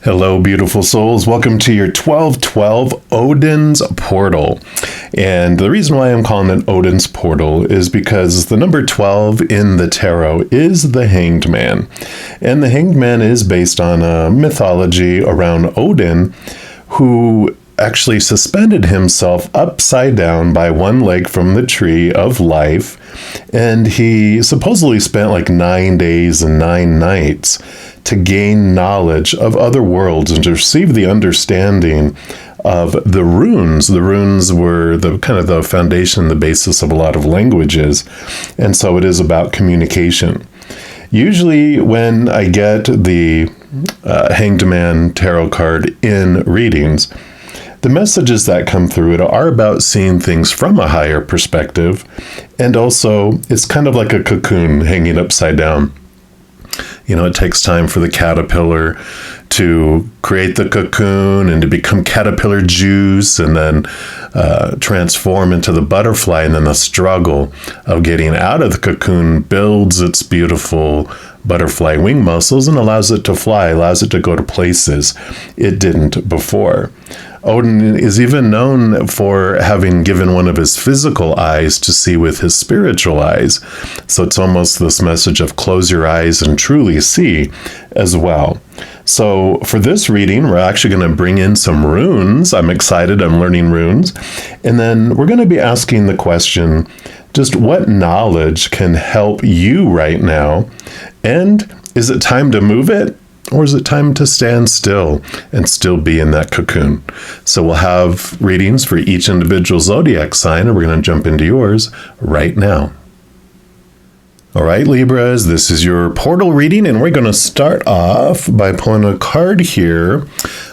Hello, beautiful souls. Welcome to your 1212 Odin's Portal. And the reason why I'm calling it Odin's Portal is because the number 12 in the tarot is the Hanged Man. And the Hanged Man is based on a mythology around Odin, who actually suspended himself upside down by one leg from the tree of life. And he supposedly spent like 9 days and 9 nights to gain knowledge of other worlds and to receive the understanding of the runes. The runes were the kind of the foundation, the basis of a lot of languages. And so it is about communication. Usually when I get the Hanged Man tarot card in readings, the messages that come through it are about seeing things from a higher perspective. And also it's kind of like a cocoon hanging upside down. You know, it takes time for the caterpillar to create the cocoon and to become caterpillar juice and then transform into the butterfly. And then the struggle of getting out of the cocoon builds its beautiful butterfly wing muscles and allows it to fly, allows it to go to places it didn't before. Odin is even known for having given one of his physical eyes to see with his spiritual eyes. So it's almost this message of close your eyes and truly see as well. So for this reading, we're actually going to bring in some runes. I'm excited. I'm learning runes. And then we're going to be asking the question, just what knowledge can help you right now? And is it time to move it? Or is it time to stand still and still be in that cocoon? So we'll have readings for each individual zodiac sign, and we're going to jump into yours right now. All right, Libras, this is your portal reading, and we're going to start off by pulling a card here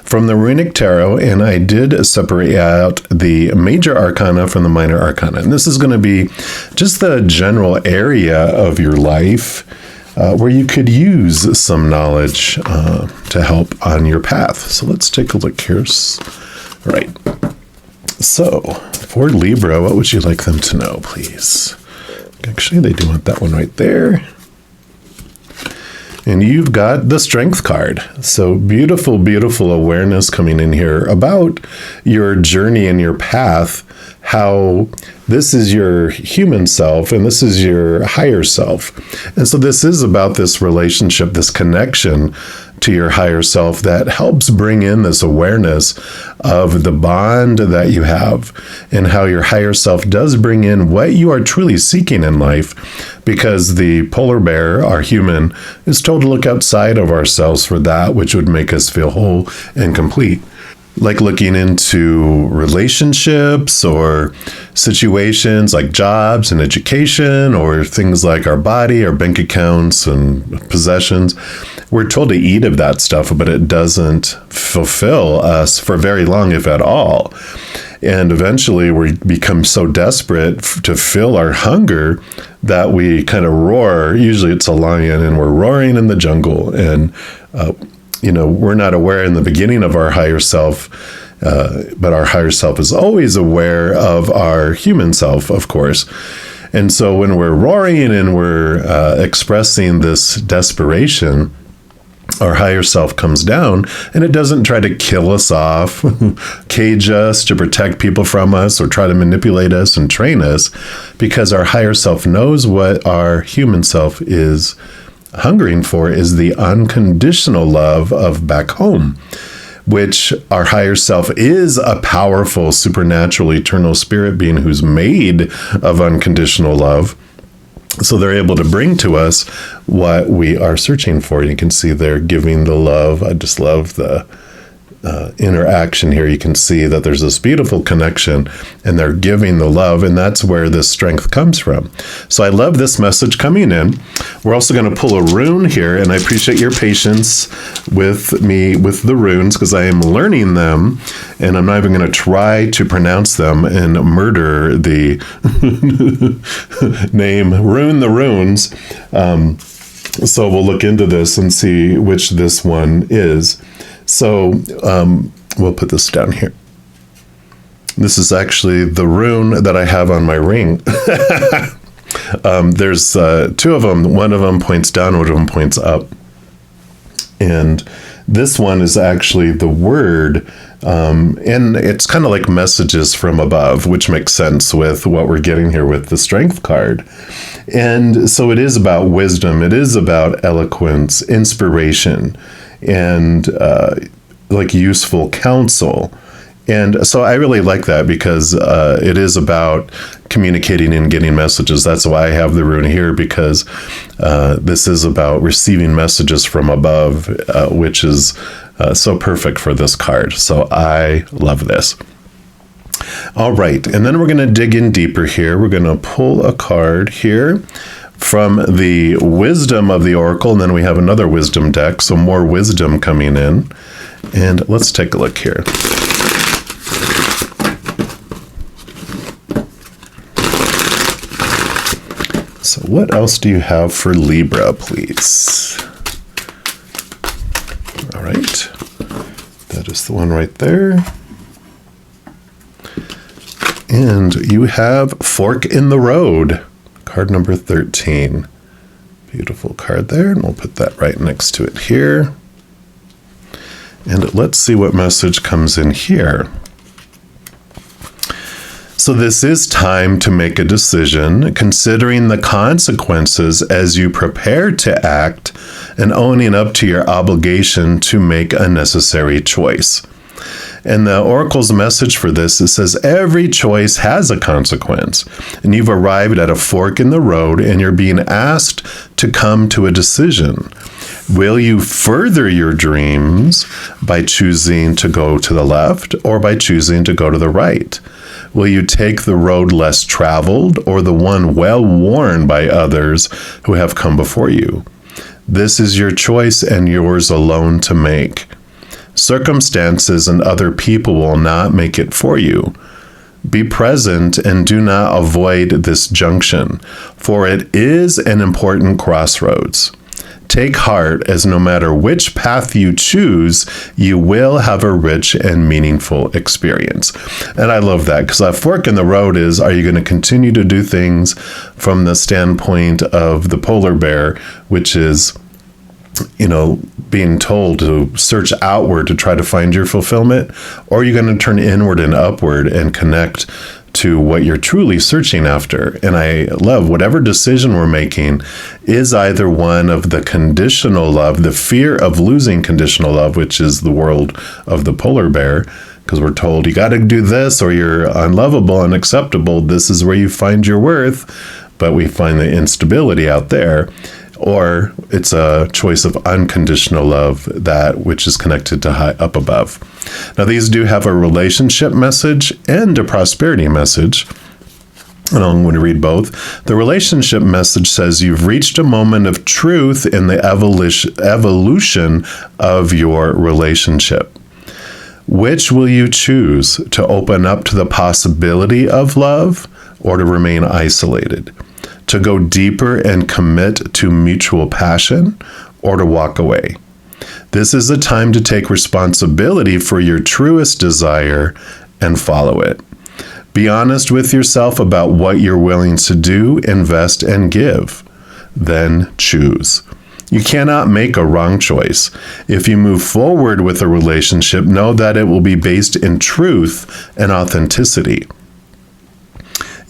from the Runic Tarot, and I did separate out the major arcana from the minor arcana. And this is going to be just the general area of your life where you could use some knowledge to help on your path. So let's take a look here. All right. So for Libra, what would you like them to know, please? Actually, they do want that one right there. And you've got the Strength card. So beautiful, beautiful awareness coming in here about your journey and your path, how this is your human self and this is your higher self. And so this is about this relationship, this connection to your higher self that helps bring in this awareness of the bond that you have and how your higher self does bring in what you are truly seeking in life, because the polar bear, our human, is told to look outside of ourselves for that which would make us feel whole and complete. Like looking into relationships or situations like jobs and education, or things like our body, our bank accounts and possessions. We're told to eat of that stuff, but it doesn't fulfill us for very long, if at all. And eventually we become so desperate to fill our hunger that we kind of roar. Usually it's a lion, and we're roaring in the jungle. And we're not aware in the beginning of our higher self, but our higher self is always aware of our human self, of course. And so when we're roaring and we're expressing this desperation, our higher self comes down, and it doesn't try to kill us off, cage us to protect people from us, or try to manipulate us and train us, because our higher self knows what our human self is hungering for is the unconditional love of back home, which our higher self is a powerful, supernatural, eternal spirit being who's made of unconditional love. So they're able to bring to us what we are searching for. You can see they're giving the love. I just love the interaction here. You can see that there's this beautiful connection, and they're giving the love, and that's where this strength comes from. So I love this message coming in. We're also going to pull a rune here, and I appreciate your patience with me with the runes, because I am learning them, and I'm not even going to try to pronounce them and murder the name Rune the Runes. So we'll look into this and see which this one is. So we'll put this down here. This is actually the rune that I have on my ring. There's two of them. One of them points down, one of them points up. And This one is actually the word, and it's kind of like messages from above, which makes sense with what we're getting here with the Strength card. And so it is about wisdom. It is about eloquence, inspiration, and like useful counsel. And so I really like that because it is about communicating and getting messages. That's why I have the rune here, because this is about receiving messages from above, which is so perfect for this card. So I love this. All right, and then we're going to dig in deeper here. We're going to pull a card here from the Wisdom of the Oracle, and then we have another wisdom deck, so more wisdom coming in. And let's take a look here. So what else do you have for Libra, please? All right, that is the one right there. And you have Fork in the Road, card number 13. Beautiful card there, and we'll put that right next to it here. And let's see what message comes in here. So this is time to make a decision, considering the consequences as you prepare to act and owning up to your obligation to make a necessary choice. And the Oracle's message for this, it says, every choice has a consequence, and you've arrived at a fork in the road and you're being asked to come to a decision. Will you further your dreams by choosing to go to the left or by choosing to go to the right? Will you take the road less traveled or the one well worn by others who have come before you? This is your choice and yours alone to make. Circumstances and other people will not make it for you. Be present and do not avoid this junction, for it is an important crossroads. Take heart, as no matter which path you choose, you will have a rich and meaningful experience. And I love that, because that fork in the road is, are you going to continue to do things from the standpoint of the polar bear, which is, being told to search outward to try to find your fulfillment? Or are you going to turn inward and upward and connect to what you're truly searching after? And I love whatever decision we're making is either one of the conditional love, the fear of losing conditional love, which is the world of the polar bear, because we're told you got to do this or you're unlovable, unacceptable. This is where you find your worth, but we find the instability out there. Or it's a choice of unconditional love, that which is connected to high up above. Now, these do have a relationship message and a prosperity message. And I'm going to read both. The relationship message says you've reached a moment of truth in the evolution of your relationship. Which will you choose, to open up to the possibility of love or to remain isolated? To go deeper and commit to mutual passion, or to walk away? This is a time to take responsibility for your truest desire and follow it. Be honest with yourself about what you're willing to do, invest, and give. Then choose. You cannot make a wrong choice. If you move forward with a relationship, know that it will be based in truth and authenticity.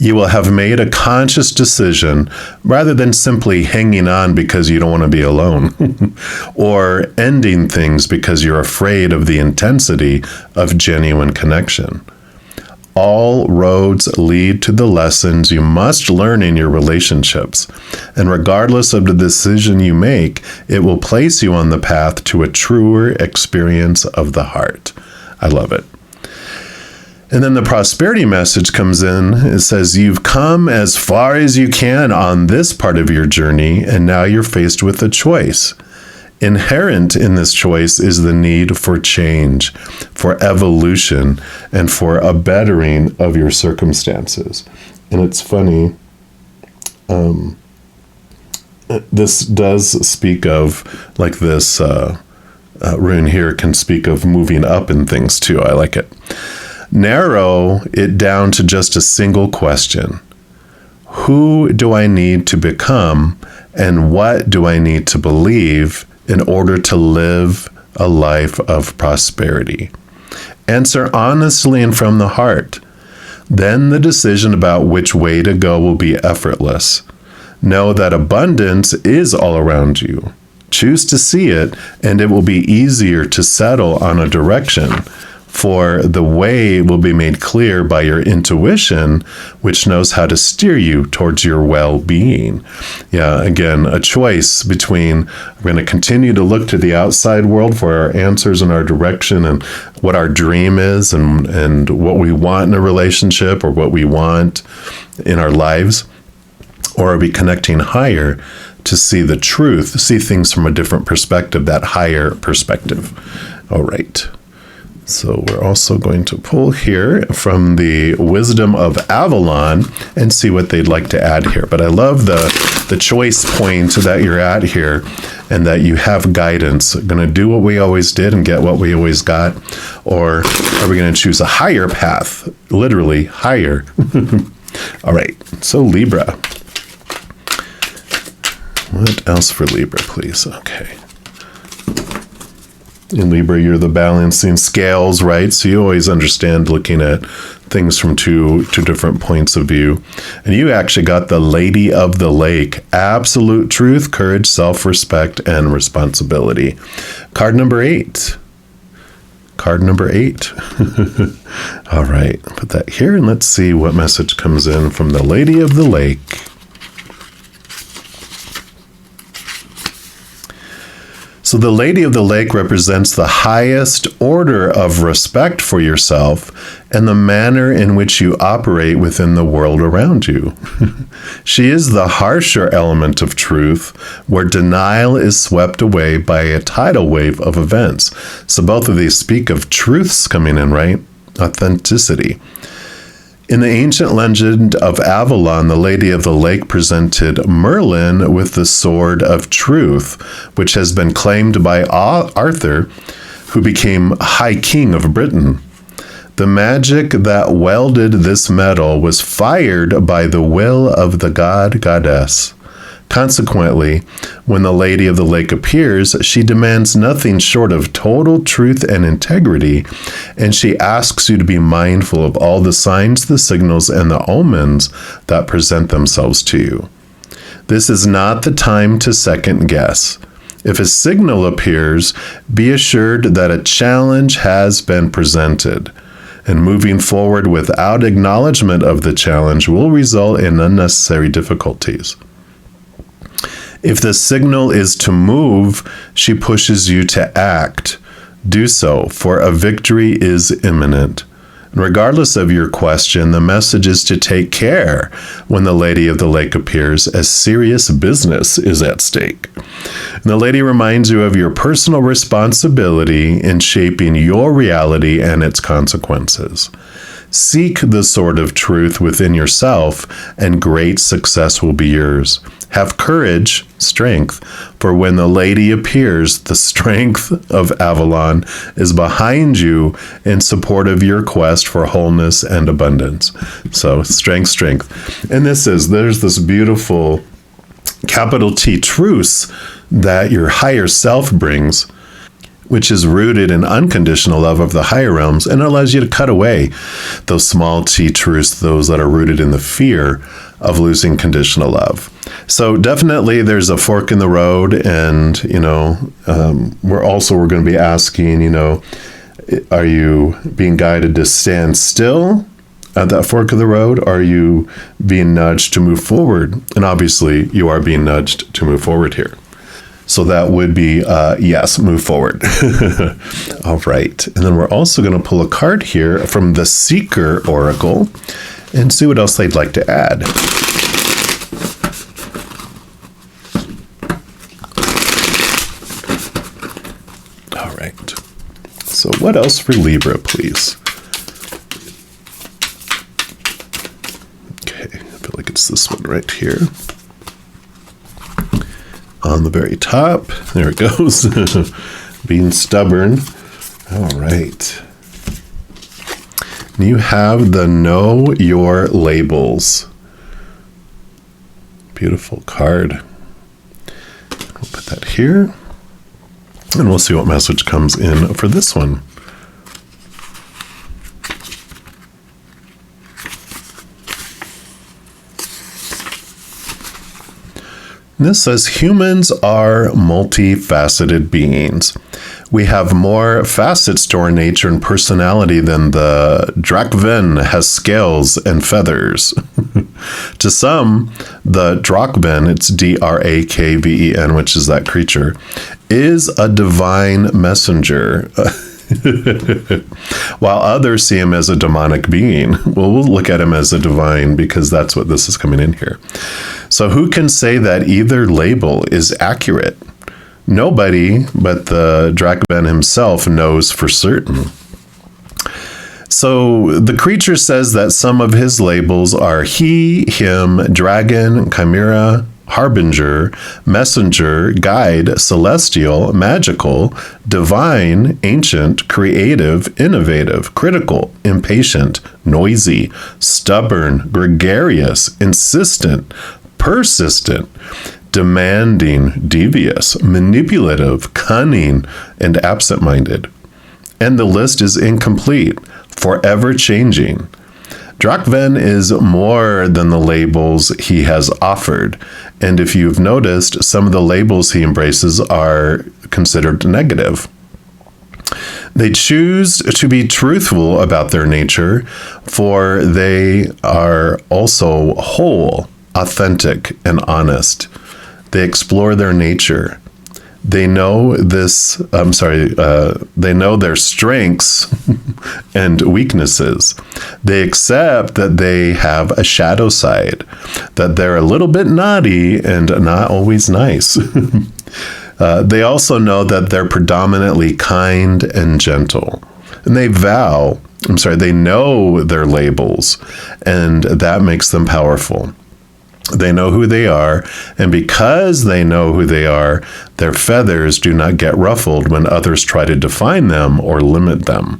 You will have made a conscious decision rather than simply hanging on because you don't want to be alone or ending things because you're afraid of the intensity of genuine connection. All roads lead to the lessons you must learn in your relationships, and regardless of the decision you make, it will place you on the path to a truer experience of the heart. I love it. And then the prosperity message comes in. It says, you've come as far as you can on this part of your journey, and now you're faced with a choice. Inherent in this choice is the need for change, for evolution, and for a bettering of your circumstances. And it's funny, this does speak of, like this rune here can speak of moving up in things too. I like it. Narrow it down to just a single question. Who do I need to become, and what do I need to believe in order to live a life of prosperity. Answer honestly and from the heart. Then the decision about which way to go will be effortless. Know that abundance is all around you. Choose to see it, and it will be easier to settle on a direction, for the way will be made clear by your intuition, which knows how to steer you towards your well-being. Yeah, again, a choice between we're going to continue to look to the outside world for our answers and our direction and what our dream is and what we want in a relationship or what we want in our lives, or are we connecting higher to see the truth, see things from a different perspective, that higher perspective. All right. So we're also going to pull here from the Wisdom of Avalon and see what they'd like to add here. But I love the choice point that you're at here and that you have guidance. Going to do what we always did and get what we always got? Or are we going to choose a higher path? Literally higher. All right. So Libra. What else for Libra, please? Okay. In Libra, you're the balancing scales, right? So you always understand looking at things from two different points of view. And you actually got the Lady of the Lake. Absolute truth, courage, self-respect, and responsibility. Card number 8. Card number 8. All right. Put that here and let's see what message comes in from the Lady of the Lake. So the Lady of the Lake represents the highest order of respect for yourself and the manner in which you operate within the world around you. She is the harsher element of truth, where denial is swept away by a tidal wave of events. So both of these speak of truths coming in, right? Authenticity. In the ancient legend of Avalon, the Lady of the Lake presented Merlin with the Sword of Truth, which has been claimed by Arthur, who became High King of Britain. The magic that welded this metal was fired by the will of the goddess. Consequently, when the Lady of the Lake appears, she demands nothing short of total truth and integrity, and she asks you to be mindful of all the signs, the signals, and the omens that present themselves to you. This is not the time to second guess. If a signal appears, be assured that a challenge has been presented, and moving forward without acknowledgement of the challenge will result in unnecessary difficulties. If the signal is to move, she pushes you to act. Do so, for a victory is imminent. And regardless of your question, the message is to take care when the Lady of the Lake appears, as serious business is at stake. And the Lady reminds you of your personal responsibility in shaping your reality and its consequences. Seek the sword of truth within yourself, and great success will be yours. Have courage, strength, for when the Lady appears, the strength of Avalon is behind you in support of your quest for wholeness and abundance. So strength. And there's this beautiful capital T truce that your higher self brings, which is rooted in unconditional love of the higher realms, and it allows you to cut away those small t truths, those that are rooted in the fear of losing conditional love. So definitely there's a fork in the road, and, we're going to be asking, are you being guided to stand still at that fork of the road? Are you being nudged to move forward? And obviously you are being nudged to move forward here. So that would be, yes, move forward. All right. And then we're also going to pull a card here from the Seeker Oracle and see what else they'd like to add. All right. So what else for Libra, please? Okay. I feel like it's this one right here. On the very top. There it goes. Being stubborn. All right. You have the Know Your Labels. Beautiful card. We'll put that here. And we'll see what message comes in for this one. This says, humans are multifaceted beings. We have more facets to our nature and personality than the Drakven has scales and feathers. To some, the Drakven, it's Drakven, which is that creature, is a divine messenger. While others see him as a demonic being. Well, we'll look at him as a divine because that's what this is coming in here. So who can say that either label is accurate? Nobody but the Drakven himself knows for certain. So the creature says that some of his labels are he, him, dragon, chimera, harbinger, messenger, guide, celestial, magical, divine, ancient, creative, innovative, critical, impatient, noisy, stubborn, gregarious, insistent, persistent, demanding, devious, manipulative, cunning, and absent-minded. And the list is incomplete, forever changing. Drakven is more than the labels he has offered, and if you've noticed, some of the labels he embraces are considered negative. They choose to be truthful about their nature, for they are also whole, authentic, and honest. They explore their nature. They know they know their strengths and weaknesses. They accept that they have a shadow side, that they're a little bit naughty and not always nice. They also know that they're predominantly kind and gentle. And they know their labels, and that makes them powerful. They know who they are, and because they know who they are, their feathers do not get ruffled when others try to define them or limit them.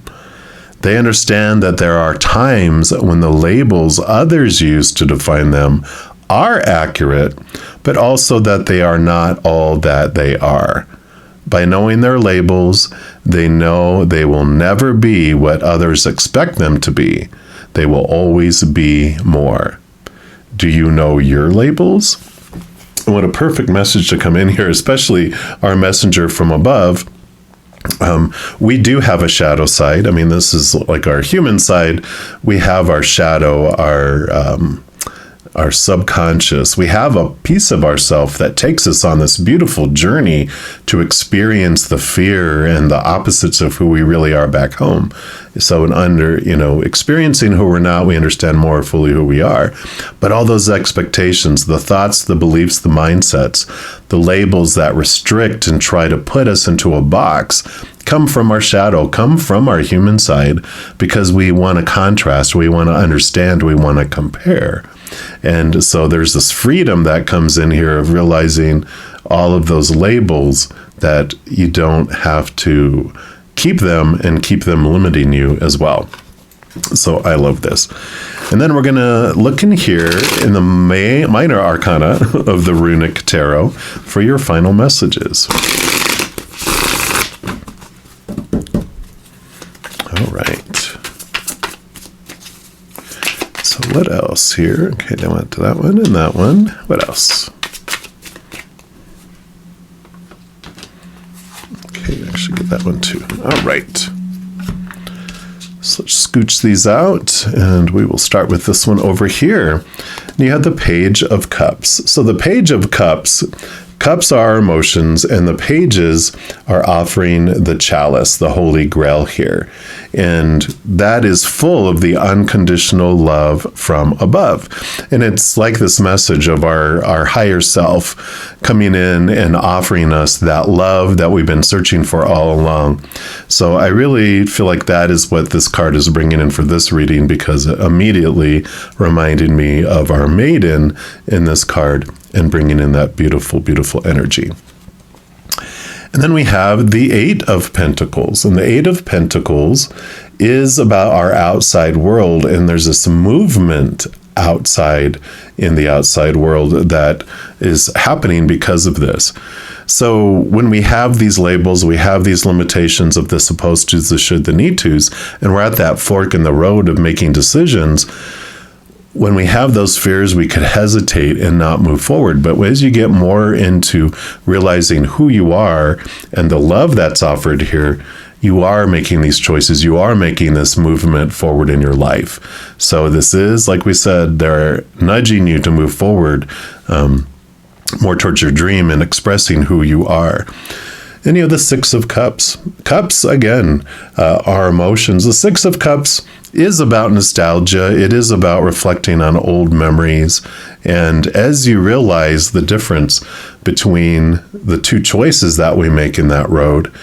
They understand that there are times when the labels others use to define them are accurate, but also that they are not all that they are. By knowing their labels, they know they will never be what others expect them to be. They will always be more. Do you know your labels? What a perfect message to come in here, especially our messenger from above. We do have a shadow side. I mean, this is like our human side. We have our shadow, our subconscious. We have a piece of ourself that takes us on this beautiful journey to experience the fear and the opposites of who we really are back home. So experiencing who we're not, we understand more fully who we are. But all those expectations, the thoughts, the beliefs, the mindsets, the labels that restrict and try to put us into a box come from our shadow, come from our human side, because we want to contrast, we want to understand, we want to compare. And so there's this freedom that comes in here of realizing all of those labels, that you don't have to keep them and keep them limiting you as well. So I love this. And then we're going to look in here in the minor arcana of the runic tarot for your final messages. All right. So what else here? Okay, they went to that one and that one. What else? Okay, I should get that one too. All right. So let's scooch these out, and we will start with this one over here. And you have the Page of Cups. So the Page of Cups are our emotions, and the pages are offering the chalice, the Holy Grail here. And that is full of the unconditional love from above. And it's like this message of our higher self coming in and offering us that love that we've been searching for all along. So I really feel like that is what this card is bringing in for this reading, because it immediately reminded me of our maiden in this card and bringing in that beautiful, beautiful energy. And then we have the Eight of Pentacles. And the Eight of Pentacles is about our outside world. And there's this movement outside in the outside world that is happening because of this. So when we have these labels, we have these limitations of the supposed tos, the should, the need tos, and we're at that fork in the road of making decisions. When we have those fears, we could hesitate and not move forward. But as you get more into realizing who you are and the love that's offered here, you are making these choices. You are making this movement forward in your life. So this is, like we said, they're nudging you to move forward more towards your dream and expressing who you are. And you have the Six of Cups. Cups, again, are emotions. The Six of Cups is about nostalgia. It is about reflecting on old memories. And as you realize the difference between the two choices that we make in that road,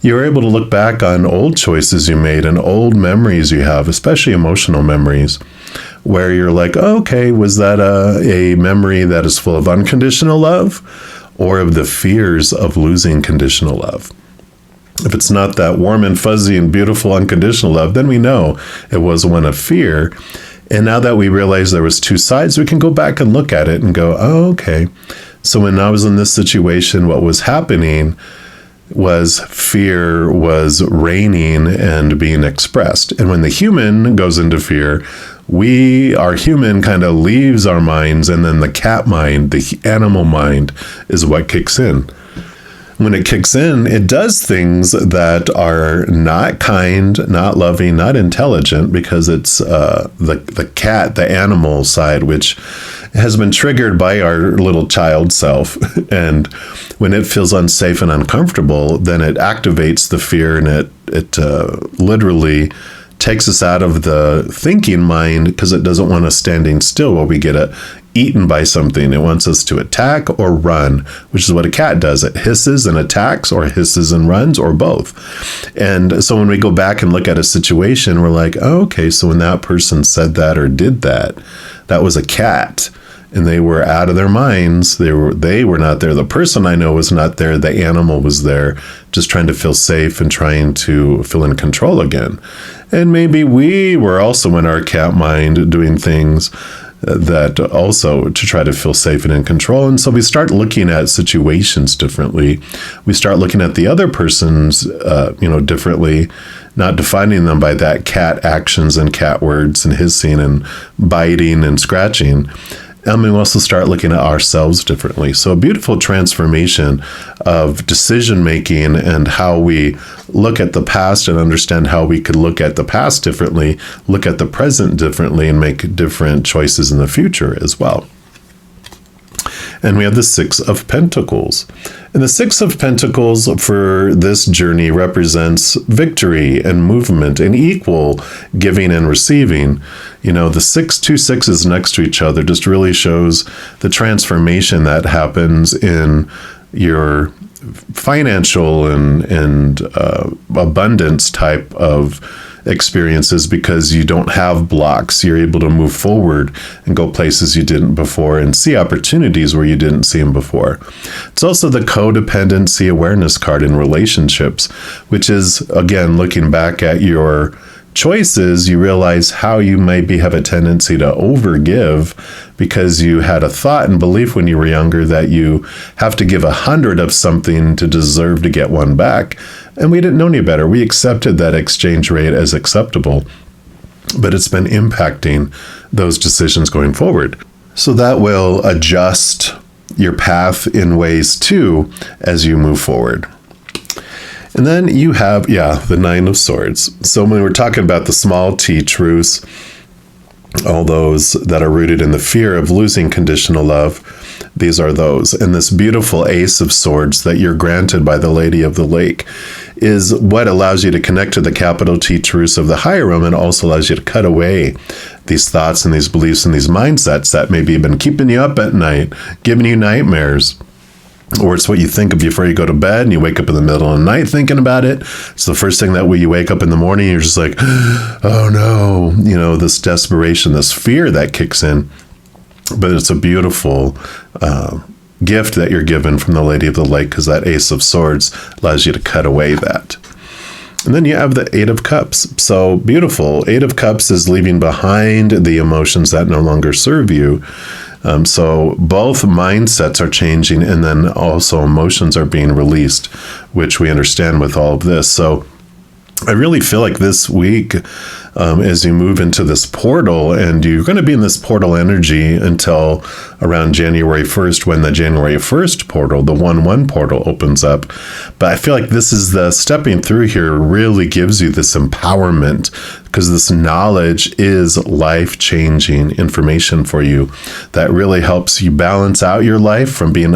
you're able to look back on old choices you made and old memories you have, especially emotional memories, where you're like, oh, okay, was that a memory that is full of unconditional love or of the fears of losing conditional love? If it's not that warm and fuzzy and beautiful unconditional love, then we know it was one of fear. And now that we realize there was two sides, we can go back and look at it and go, oh, okay. So when I was in this situation, what was happening was fear was reigning and being expressed. And when the human goes into fear, our human kind of leaves our minds, and then the cat mind, the animal mind, is what kicks in. When it kicks in, it does things that are not kind, not loving, not intelligent, because it's the cat, the animal side, which has been triggered by our little child self. And when it feels unsafe and uncomfortable, then it activates the fear, and it literally takes us out of the thinking mind, because it doesn't want us standing still while we get eaten by something. It wants us to attack or run, which is what a cat does. It hisses and attacks, or hisses and runs, or both. And so when we go back and look at a situation, we're like, oh, okay, so when that person said that or did that, that was a cat. And they were out of their minds. They were not there. The person I know was not there. The animal was there, just trying to feel safe and trying to feel in control again. And maybe we were also in our cat mind doing things that also to try to feel safe and in control. And so we start looking at situations differently. We start looking at the other person's, differently, not defining them by that cat actions and cat words and hissing and biting and scratching. And we also start looking at ourselves differently. So a beautiful transformation of decision-making and how we look at the past and understand how we could look at the past differently, look at the present differently, and make different choices in the future as well. And we have the Six of Pentacles. And the Six of Pentacles for this journey represents victory and movement and equal giving and receiving. You know, the 2 sixes next to each other just really shows the transformation that happens in your financial and abundance type of experiences, because you don't have blocks. You're able to move forward and go places you didn't before and see opportunities where you didn't see them before. It's also the codependency awareness card in relationships, which is, again, looking back at your choices, you realize how you maybe have a tendency to overgive because you had a thought and belief when you were younger that you have to give 100 of something to deserve to get one back. And we didn't know any better. We accepted that exchange rate as acceptable, but it's been impacting those decisions going forward. So that will adjust your path in ways too as you move forward. And then you have, the Nine of Swords. So when we're talking about the small t truths, all those that are rooted in the fear of losing conditional love, these are those. And this beautiful Ace of Swords that you're granted by the Lady of the Lake is what allows you to connect to the capital T truths of the higher realm, and also allows you to cut away these thoughts and these beliefs and these mindsets that maybe have been keeping you up at night, giving you nightmares. Or it's what you think of before you go to bed, and you wake up in the middle of the night thinking about it. It's the first thing that when you wake up in the morning, you're just like, oh no, this desperation, this fear that kicks in. But it's a beautiful gift that you're given from the Lady of the Lake, because that Ace of Swords allows you to cut away that. And then you have the Eight of Cups. So beautiful. Eight of Cups is leaving behind the emotions that no longer serve you. So both mindsets are changing, and then also emotions are being released, which we understand with all of this. So I really feel like this week, as you move into this portal, and you're going to be in this portal energy until around January 1st, when the January 1st portal, the 1-1 portal, opens up. But I feel like this is the stepping through here really gives you this empowerment, because this knowledge is life-changing information for you that really helps you balance out your life from being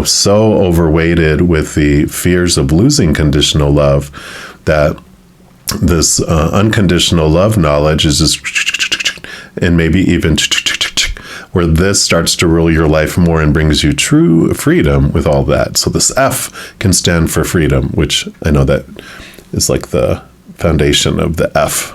so overweighted with the fears of losing conditional love, that this unconditional love knowledge is just, and maybe even where this starts to rule your life more and brings you true freedom with all that. So this F can stand for freedom, which I know that is like the foundation of the F.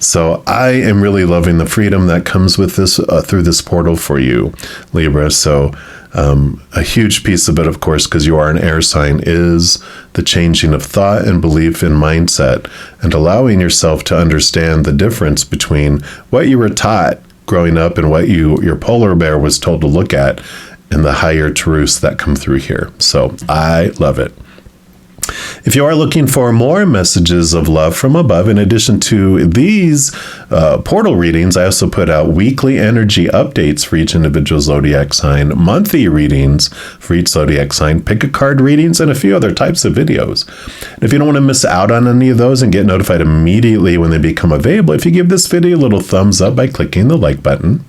So I am really loving the freedom that comes with this through this portal for you, Libra. So a huge piece of it, of course, because you are an air sign, is the changing of thought and belief in mindset, and allowing yourself to understand the difference between what you were taught growing up and what your polar bear was told to look at, and the higher truths that come through here. So I love it. If you are looking for more messages of love from above, in addition to these portal readings, I also put out weekly energy updates for each individual zodiac sign, monthly readings for each zodiac sign, pick a card readings, and a few other types of videos. And if you don't want to miss out on any of those and get notified immediately when they become available, if you give this video a little thumbs up by clicking the like button,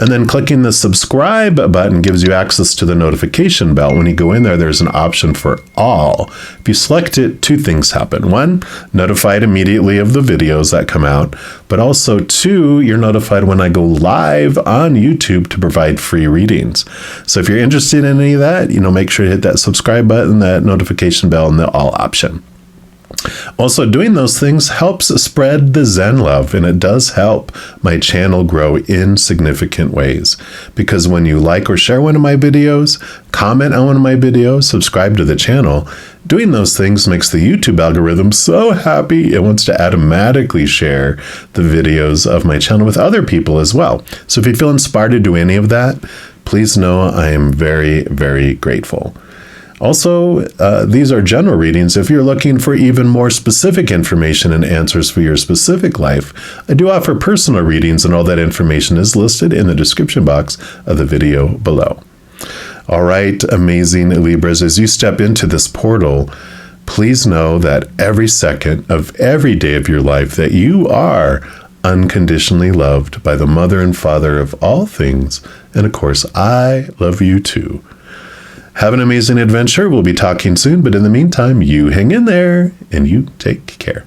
and then clicking the subscribe button gives you access to the notification bell. When you go in there, there's an option for all. If you select it, two things happen. One, notified immediately of the videos that come out, but also two, you're notified when I go live on YouTube to provide free readings. So if you're interested in any of that, make sure to hit that subscribe button, that notification bell, and the all option. Also, doing those things helps spread the Zen love, and it does help my channel grow in significant ways. Because when you like or share one of my videos, comment on one of my videos, subscribe to the channel, doing those things makes the YouTube algorithm so happy it wants to automatically share the videos of my channel with other people as well. So if you feel inspired to do any of that, please know I am very, very grateful. Also, these are general readings. If you're looking for even more specific information and answers for your specific life, I do offer personal readings, and all that information is listed in the description box of the video below. All right, amazing Libras, as you step into this portal, please know that every second of every day of your life that you are unconditionally loved by the Mother and Father of all things. And of course, I love you too. Have an amazing adventure. We'll be talking soon, but in the meantime, you hang in there and you take care.